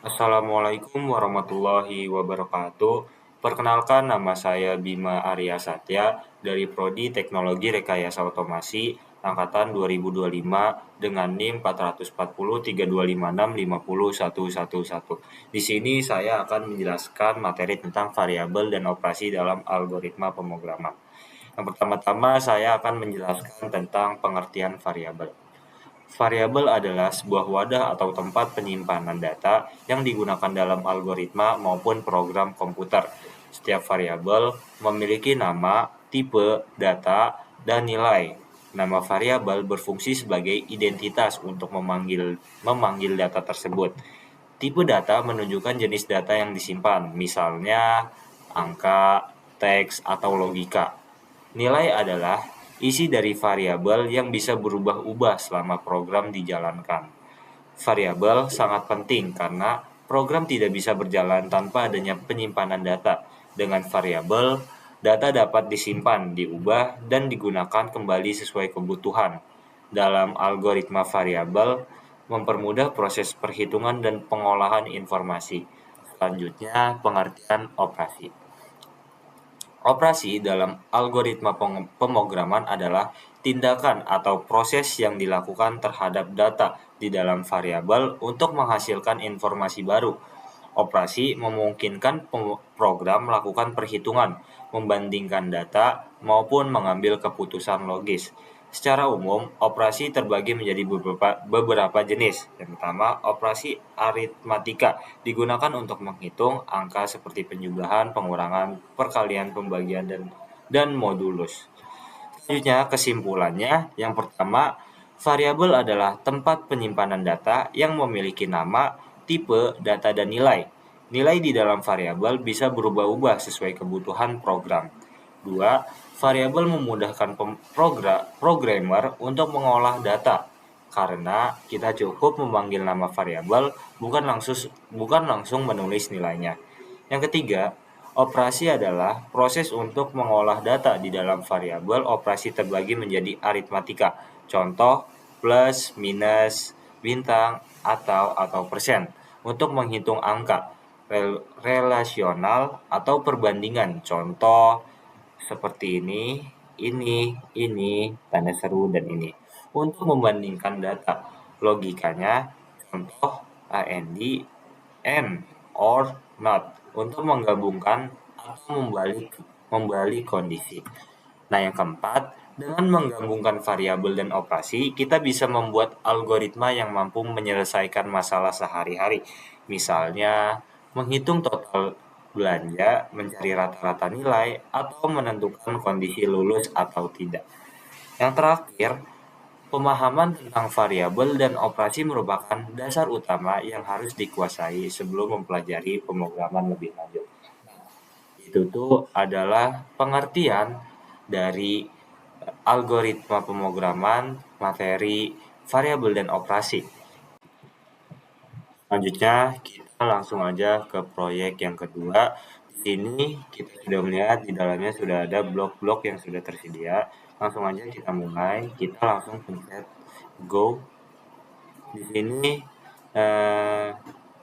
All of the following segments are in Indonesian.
Assalamualaikum warahmatullahi wabarakatuh. Perkenalkan, nama saya Bima Arya Satya dari Prodi Teknologi Rekayasa Otomasi angkatan 2025 dengan NIM 440 325650111. Di sini saya akan menjelaskan materi tentang variabel dan operasi dalam algoritma pemrograman. Yang pertama-tama saya akan menjelaskan tentang pengertian variabel. Variabel adalah sebuah wadah atau tempat penyimpanan data yang digunakan dalam algoritma maupun program komputer. Setiap variabel memiliki nama, tipe, data, dan nilai. Nama variabel berfungsi sebagai identitas untuk memanggil data tersebut. Tipe data menunjukkan jenis data yang disimpan, misalnya angka, teks, atau logika. Nilai adalah isi dari variabel yang bisa berubah-ubah selama program dijalankan. Variabel sangat penting karena program tidak bisa berjalan tanpa adanya penyimpanan data. Dengan variabel, data dapat disimpan, diubah, dan digunakan kembali sesuai kebutuhan. Dalam algoritma variabel, mempermudah proses perhitungan dan pengolahan informasi. Selanjutnya, pengertian operasi. Operasi dalam algoritma pemrograman adalah tindakan atau proses yang dilakukan terhadap data di dalam variabel untuk menghasilkan informasi baru. Operasi memungkinkan program melakukan perhitungan, membandingkan data, maupun mengambil keputusan logis. Secara umum, operasi terbagi menjadi beberapa jenis. Yang pertama, operasi aritmatika digunakan untuk menghitung angka seperti penjumlahan, pengurangan, perkalian, pembagian, dan modulus. Selanjutnya, kesimpulannya, yang pertama, variabel adalah tempat penyimpanan data yang memiliki nama, tipe, data, dan nilai. Nilai di dalam variabel bisa berubah-ubah sesuai kebutuhan program. 2. Variabel memudahkan programmer untuk mengolah data karena kita cukup memanggil nama variabel bukan langsung menulis nilainya. Yang ketiga, operasi adalah proses untuk mengolah data di dalam variabel. Operasi terbagi menjadi aritmatika. Contoh plus, minus, bintang, atau persen untuk menghitung angka. Relasional atau perbandingan. Contoh seperti ini, tanda seru, dan ini. Untuk membandingkan data, logikanya, contoh AND, and, or, not, untuk menggabungkan atau membalik kondisi. Nah, yang keempat, dengan menggabungkan variabel dan operasi, kita bisa membuat algoritma yang mampu menyelesaikan masalah sehari-hari. Misalnya, menghitung total belanja, mencari rata-rata nilai, atau menentukan kondisi lulus atau tidak. Yang terakhir, pemahaman tentang variabel dan operasi merupakan dasar utama yang harus dikuasai sebelum mempelajari pemrograman lebih lanjut. Itu tuh adalah pengertian dari algoritma pemrograman, materi, variabel, dan operasi. Selanjutnya, kita langsung aja ke proyek yang kedua. Di sini kita sudah melihat di dalamnya sudah ada blok-blok yang sudah tersedia. Langsung aja kita mulai. Kita langsung pencet go. Di sini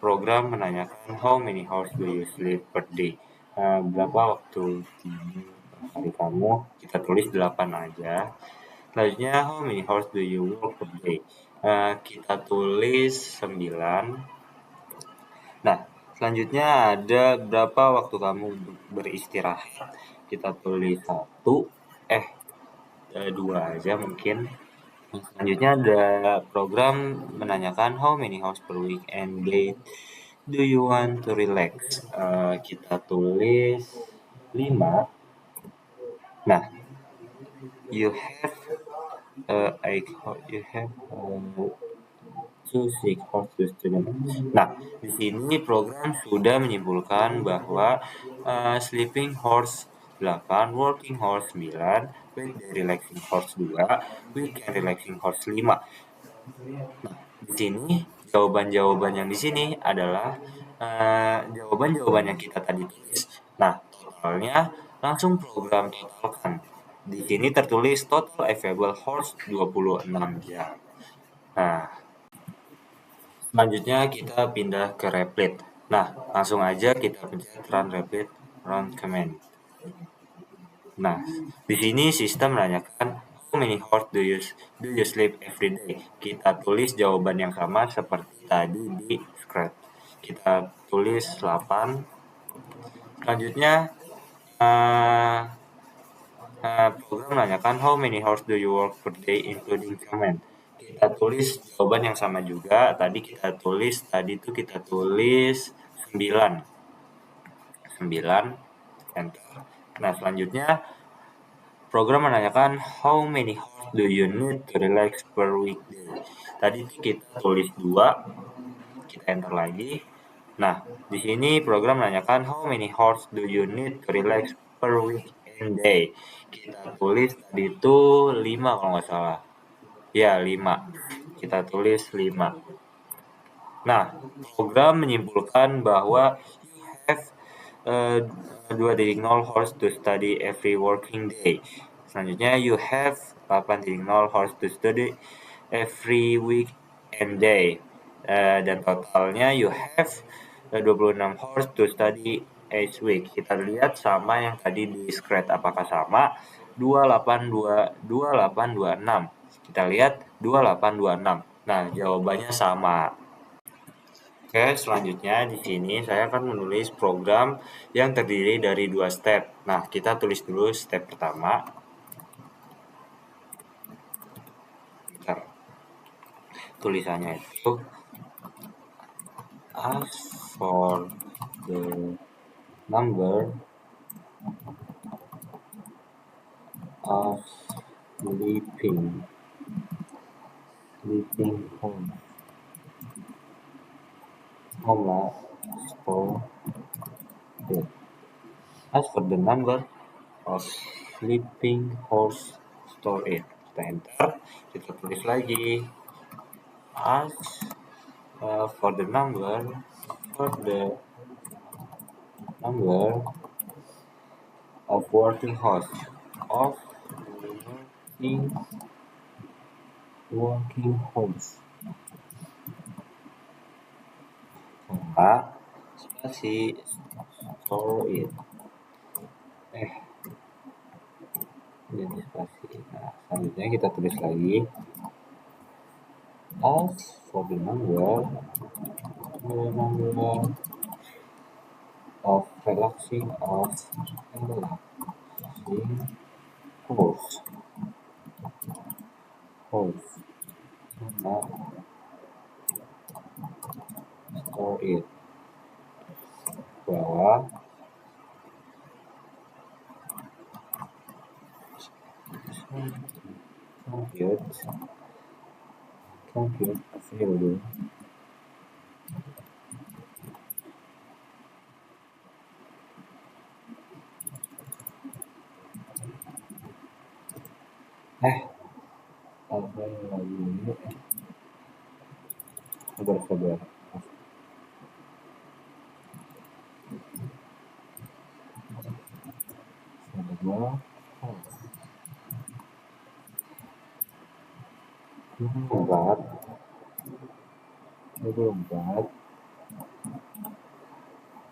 program menanyakan how many hours do you sleep per day. Berapa waktu tidur per hari kamu? Kita tulis 8 aja. Selanjutnya, how many hours do you work per day? Kita tulis 9. Nah, selanjutnya ada berapa waktu kamu beristirahat? Kita tulis 1. 2 aja mungkin. Selanjutnya ada program menanyakan how many hours per week and day do you want to relax? Kita tulis 5. Nah, you have you have to seek horse to student. Nah, di sini program sudah menyimpulkan bahwa sleeping horse 8, working horse 9, weekday relaxing horse 2, weekend relaxing horse 5. Nah, di sini jawaban-jawaban yang di sini adalah jawaban-jawaban yang kita tadi tulis. Nah, totalnya langsung program totalkan. Di sini tertulis total available horse 26 jam. Nah, Selanjutnya kita pindah ke Replit. Nah, langsung aja kita pencet run Replit run command. Nah, di sini sistem menanyakan how many hours do you sleep every day. Kita tulis jawaban yang sama seperti tadi di script. Kita tulis 8. Selanjutnya eh, program menanyakan how many hours do you work per day including command. Kita tulis jawaban yang sama juga. Tadi kita tulis 9. 9 enter. Nah, selanjutnya program menanyakan how many hours do you need to relax per weekday. Tadi kita tulis 2, kita enter lagi. Nah, di sini program menanyakan how many hours do you need to relax per weekend day. Kita tulis tadi itu 5 kalau nggak salah. Ya, 5. Kita tulis 5. Nah, program menyimpulkan bahwa you have uh, 2.0 hours to study every working day. Selanjutnya, you have 8.0 hours to study every week and day. Dan totalnya you have 26 hours to study each week. Kita lihat sama yang tadi di script, apakah sama? 2826. Kita lihat 2826. Nah, jawabannya sama. Oke, selanjutnya di sini saya akan menulis program yang terdiri dari 2 step. Nah, kita tulis dulu step pertama. Bentar. Tulisannya itu ask for the number of sleeping home for the ask for the number of sleeping horse store it. Kita enter, kita tulis lagi ask for the number of working horse of working horse. Spasi store it. Jadi spasi. Nah, selanjutnya kita tulis lagi ask for the number of relaxing horse not store it. Bawah compute available apa lagi ini sabar empat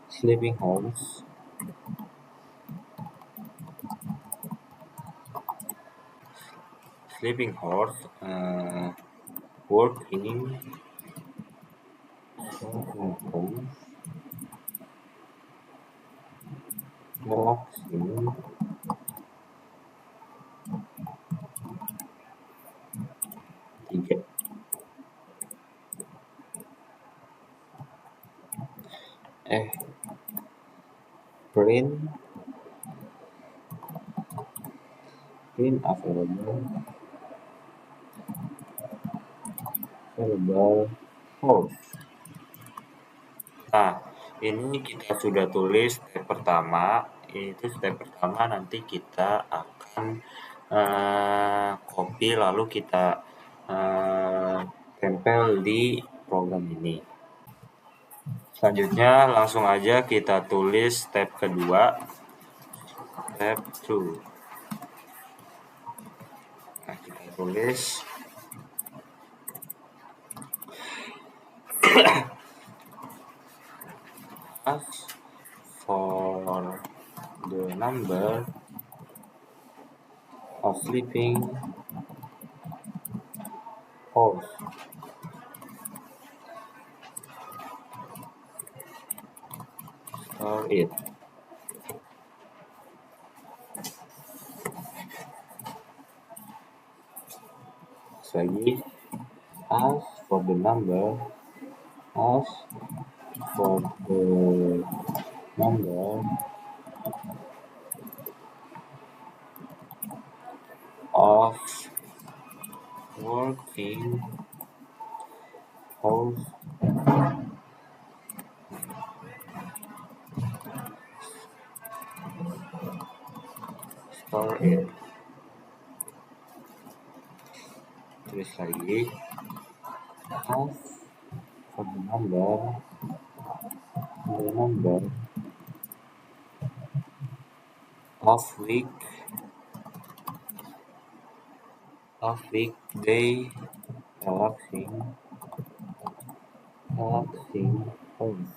sleeping horse working horse relaxing tiga print available horse. Nah, ini kita sudah tulis step pertama. Itu step pertama, nanti kita akan copy lalu kita tempel di program ini. Selanjutnya langsung aja kita tulis step kedua, step 2. Nah, kita tulis As for the number of sleeping hours, store it. Lagi, as for the number, as for the number of working hours, store it. Tulis lagi, as for the number of weekday relaxing hours.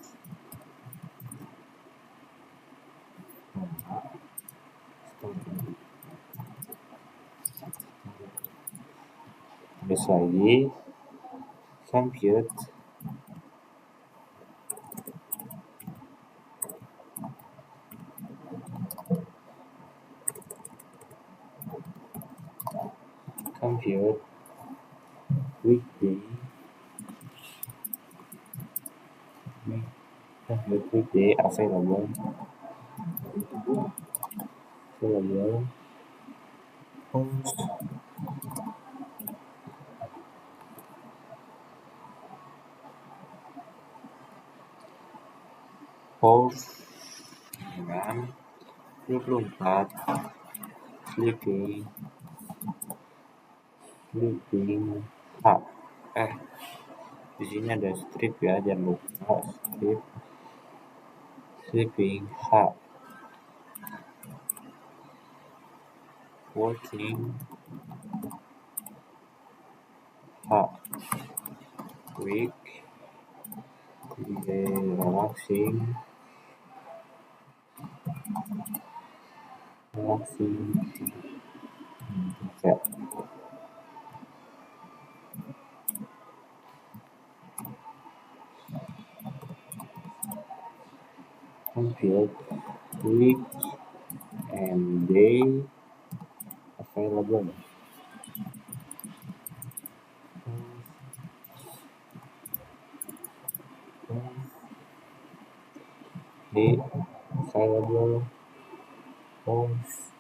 Tulis lagi, compute weekday available hours dengan 24 sleeping hub. Di sini ada strip ya, jangan lupa sleeping hub. Working hub. Week day relaxing set. Compute week and day available. Day available hours.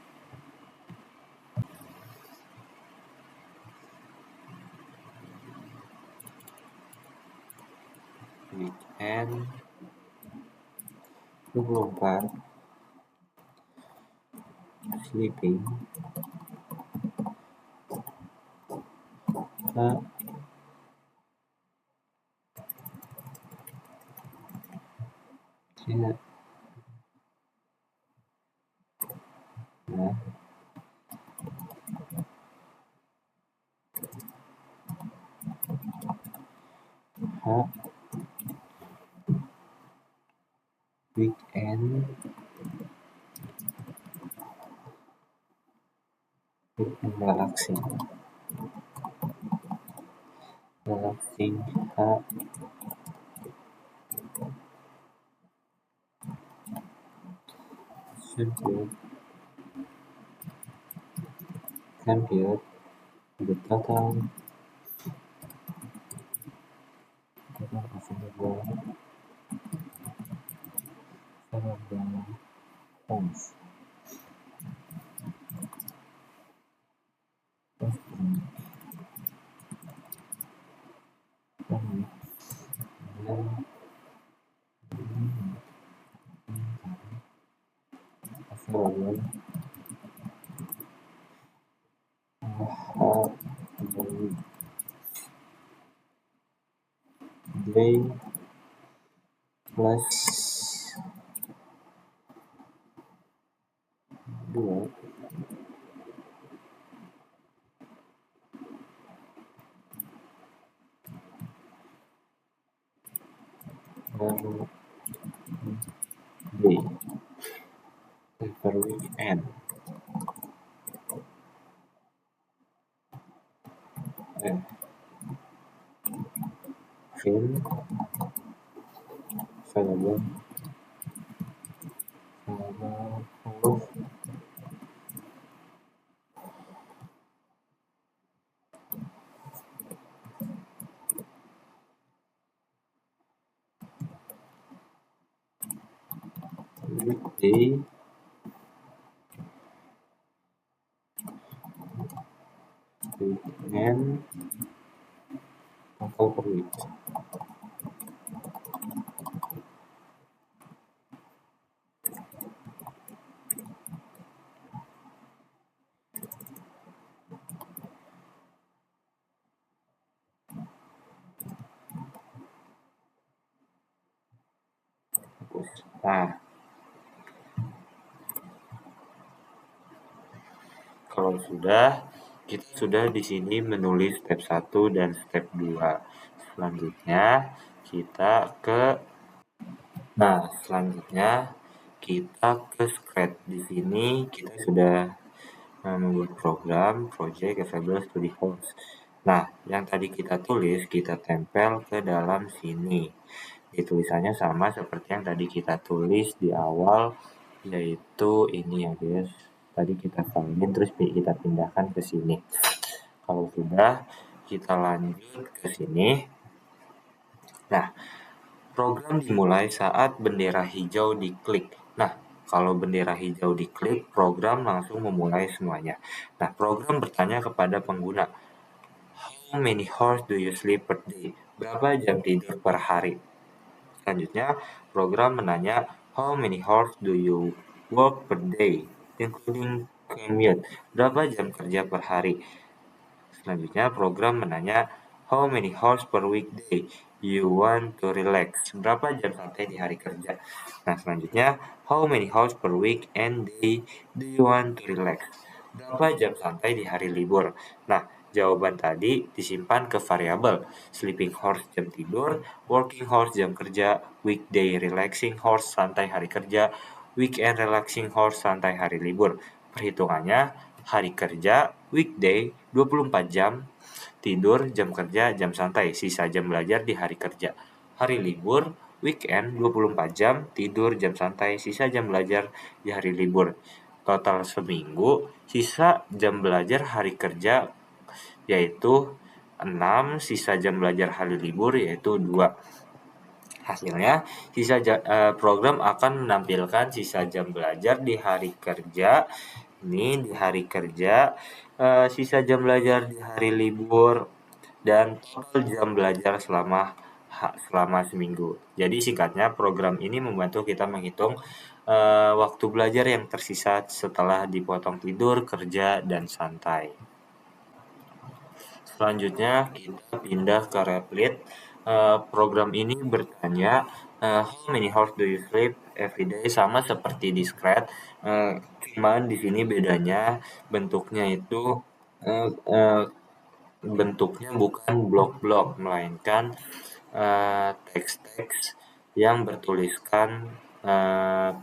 Weekend 24 sleeping ya, weekend relaxing compute the total available homes. Available day plus 2 day per weekend. And film available for weekday weekend total per week. Nah, kalau sudah, kita sudah di sini menulis step 1 dan step 2. Selanjutnya kita ke selanjutnya kita ke Scratch. Di sini kita sudah membuat program project available study host. Nah, yang tadi kita tulis kita tempel ke dalam sini. Tulisannya sama seperti yang tadi kita tulis di awal, yaitu ini ya guys. Tadi kita salin terus kita pindahkan ke sini. Kalau sudah, kita lanjut ke sini. Nah, program dimulai saat bendera hijau diklik. Nah, kalau bendera hijau diklik, program langsung memulai semuanya. Nah, program bertanya kepada pengguna, how many hours do you sleep per day? Berapa jam tidur per hari? Selanjutnya, program menanya, how many hours do you work per day, including commute? Berapa jam kerja per hari? Selanjutnya, program menanya, how many hours per weekday you want to relax? Berapa jam santai di hari kerja? Nah, selanjutnya, how many hours per week and day do you want to relax? Berapa jam santai di hari libur? Nah, jawaban tadi disimpan ke variabel sleeping hours jam tidur, working hours jam kerja, weekday relaxing hours santai hari kerja, weekend relaxing hours santai hari libur. Perhitungannya, hari kerja, weekday 24 jam, tidur, jam kerja, jam santai, sisa jam belajar di hari kerja. Hari libur, weekend 24 jam, tidur, jam santai, sisa jam belajar di hari libur. Total seminggu, sisa jam belajar hari kerja yaitu 6, sisa jam belajar hari libur yaitu 2. Hasilnya, program akan menampilkan sisa jam belajar di hari kerja. Ini di hari kerja, sisa jam belajar di hari libur, dan total jam belajar selama seminggu. Jadi singkatnya, program ini membantu kita menghitung waktu belajar yang tersisa setelah dipotong tidur, kerja, dan santai. Selanjutnya kita pindah ke Replit. Program ini bertanya, how many hours do you sleep every day? Sama seperti di Scratch, cuman di sini bedanya bentuknya itu uh, uh, bentuknya bukan blok-blok, melainkan teks-teks yang bertuliskan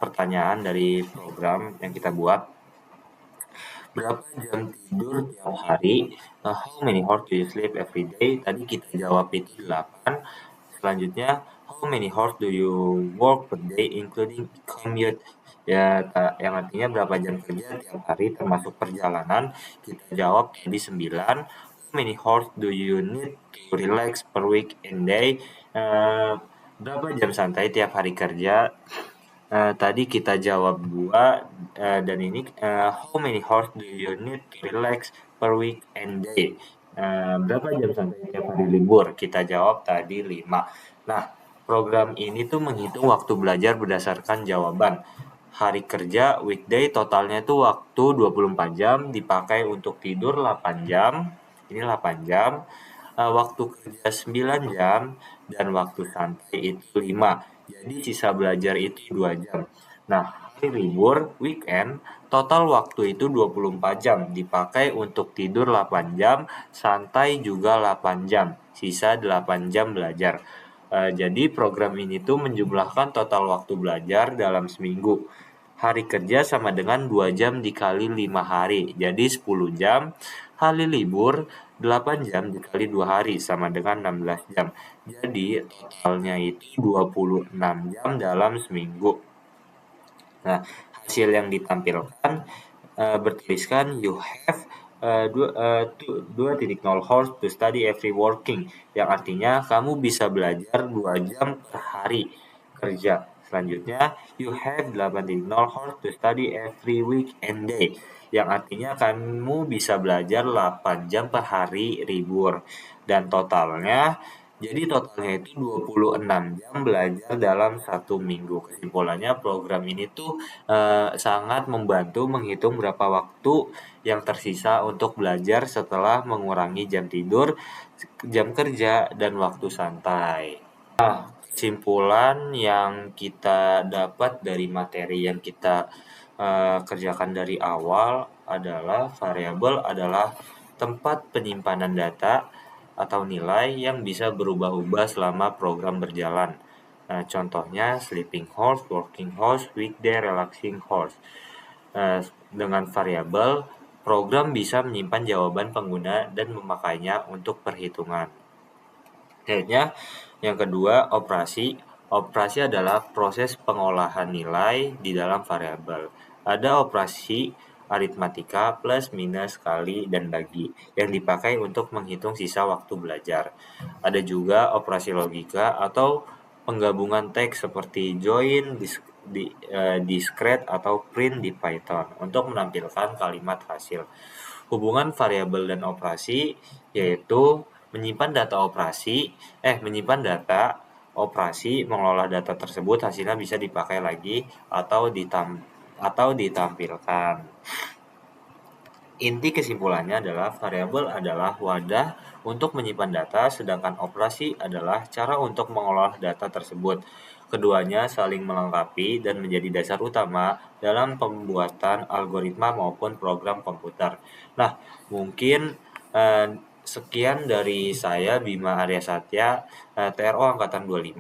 pertanyaan dari program yang kita buat. Berapa jam tidur tiap hari? How many hours do you sleep every day? Tadi kita jawab itu 8. Selanjutnya, how many hours do you work per day including commute? Ya, yang artinya berapa jam kerja tiap hari termasuk perjalanan. Kita jawab tadi 9. How many hours do you need to relax per week and day? Berapa jam santai tiap hari kerja? Tadi kita jawab 2, dan ini how many hours do you need to relax per week and day? Berapa jam santai tiap hari libur? Kita jawab tadi 5. Nah, program ini tuh menghitung waktu belajar berdasarkan jawaban. Hari kerja weekday totalnya tuh waktu 24 jam, dipakai untuk tidur 8 jam. Ini 8 jam. Waktu kerja 9 jam dan waktu santai itu 5. Jadi sisa belajar itu 2 jam. Nah, hari libur, weekend, total waktu itu 24 jam. Dipakai untuk tidur 8 jam, santai juga 8 jam. Sisa 8 jam belajar. Jadi program ini tuh menjumlahkan total waktu belajar dalam seminggu. Hari kerja sama dengan 2 jam dikali 5 hari, jadi 10 jam. Hari libur 8 jam dikali 2 hari sama dengan 16 jam. Jadi totalnya itu 26 jam dalam seminggu. Nah, hasil yang ditampilkan bertuliskan you have 2.0 hours to study every working, yang artinya kamu bisa belajar 2 jam per hari kerja. Selanjutnya, you have 8.0 hours to study every week and day, yang artinya kamu bisa belajar 8 jam per hari libur. Dan totalnya itu 26 jam belajar dalam satu minggu. Kesimpulannya, program ini tuh sangat membantu menghitung berapa waktu yang tersisa untuk belajar setelah mengurangi jam tidur, jam kerja, dan waktu santai. Kesimpulan yang kita dapat dari materi yang kita kerjakan dari awal adalah variabel adalah tempat penyimpanan data atau nilai yang bisa berubah-ubah selama program berjalan. Nah, contohnya sleeping horse, working horse, weekday, relaxing horse. Dengan variabel, program bisa menyimpan jawaban pengguna dan memakainya untuk perhitungan. Selanjutnya, yang kedua, operasi. Operasi adalah proses pengolahan nilai di dalam variabel. Ada operasi aritmatika, plus, minus, kali, dan bagi yang dipakai untuk menghitung sisa waktu belajar. Ada juga operasi logika atau penggabungan teks seperti join, discrete, atau print di Python untuk menampilkan kalimat hasil. Hubungan variabel dan operasi yaitu menyimpan data operasi, mengolah data tersebut, hasilnya bisa dipakai lagi atau ditampilkan. Inti kesimpulannya adalah variabel adalah wadah untuk menyimpan data, sedangkan operasi adalah cara untuk mengolah data tersebut. Keduanya saling melengkapi dan menjadi dasar utama dalam pembuatan algoritma maupun program komputer. Nah, mungkin sekian dari saya, Bima Arya Satya, TRO Angkatan 25.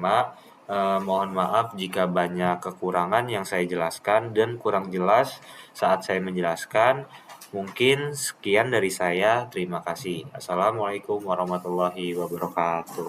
Mohon maaf jika banyak kekurangan yang saya jelaskan dan kurang jelas saat saya menjelaskan. Mungkin sekian dari saya. Terima kasih. Assalamualaikum warahmatullahi wabarakatuh.